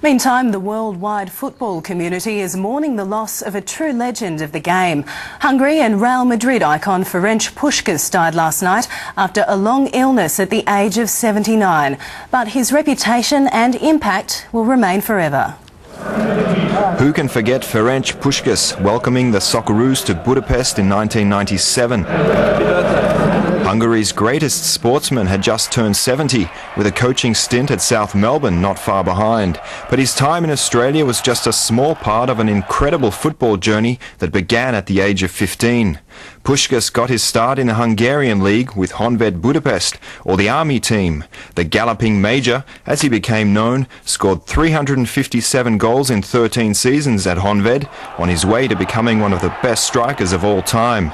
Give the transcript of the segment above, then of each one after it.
Meantime, the worldwide football community is mourning the loss of a true legend of the game. Hungary and Real Madrid icon Ferenc Puskás died last night after a long illness at the age of 79. But his reputation and impact will remain forever. Who can forget Ferenc Puskás welcoming the Socceroos to Budapest in 1997? Hungary's greatest sportsman had just turned 70, with a coaching stint at South Melbourne not far behind. But his time in Australia was just a small part of an incredible football journey that began at the age of 15. Puskás got his start in the Hungarian league with Honvéd Budapest, or the Army team. The Galloping Major, as he became known, scored 357 goals in 13 seasons at Honvéd, on his way to becoming one of the best strikers of all time.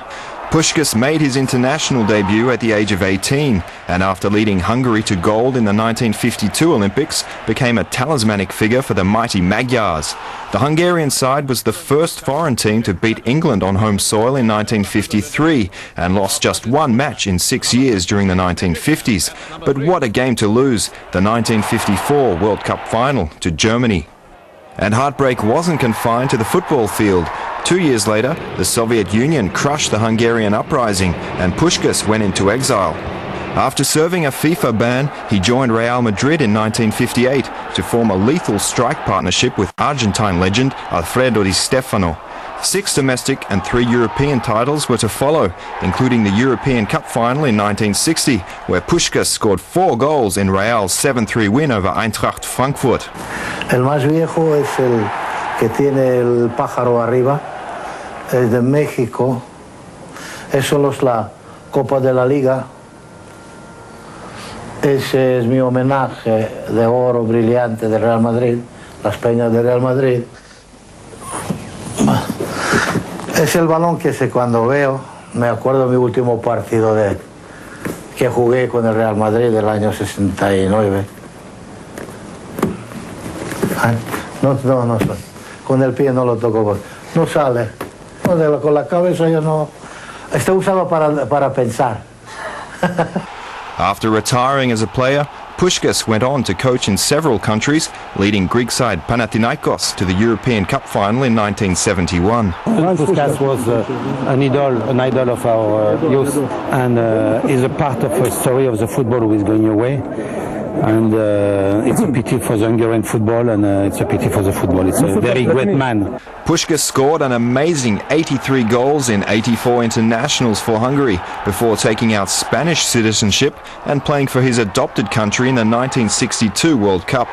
Puskás made his international debut at the age of 18, and after leading Hungary to gold in the 1952 Olympics, became a talismanic figure for the mighty Magyars. The Hungarian side was the first foreign team to beat England on home soil in 1953, and lost just one match in 6 years during the 1950s. But what a game to lose, the 1954 World Cup final to Germany. And heartbreak wasn't confined to the football field. 2 years later, the Soviet Union crushed the Hungarian uprising and Puskás went into exile. After serving a FIFA ban, he joined Real Madrid in 1958 to form a lethal strike partnership with Argentine legend Alfredo Di Stefano. 6 domestic and 3 European titles were to follow, including the European Cup final in 1960, where Puskás scored 4 goals in Real's 7-3 win over Eintracht Frankfurt. El más viejo es el que tiene el pájaro arriba, es de México. Eso es la Copa de la Liga. Ese es mi homenaje de oro brillante de Real Madrid, las peñas de Real Madrid. Es el balón que cuando veo, me acuerdo de mi último partido que jugué con el Real Madrid del año 69. No, con el pie no lo toco, no sale. Con la cabeza yo no. Está usado para pensar. After retiring as a player, Puskás went on to coach in several countries, leading Greek side Panathinaikos to the European Cup final in 1971. Puskás was an idol of our youth, and is a part of a story of the football who is going away. And it's a pity for the Hungarian football, and it's a pity for the football. It's a very great man. Puskás scored an amazing 83 goals in 84 internationals for Hungary before taking out Spanish citizenship and playing for his adopted country in the 1962 World Cup.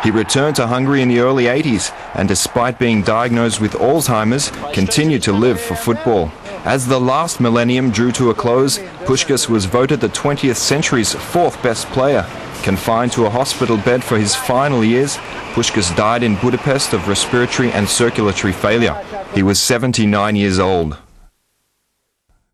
He returned to Hungary in the early 80s and, despite being diagnosed with Alzheimer's, continued to live for football. As the last millennium drew to a close, Puskás was voted the 20th century's 4th best player. Confined to a hospital bed for his final years, Puskás died in Budapest of respiratory and circulatory failure. He was 79 years old.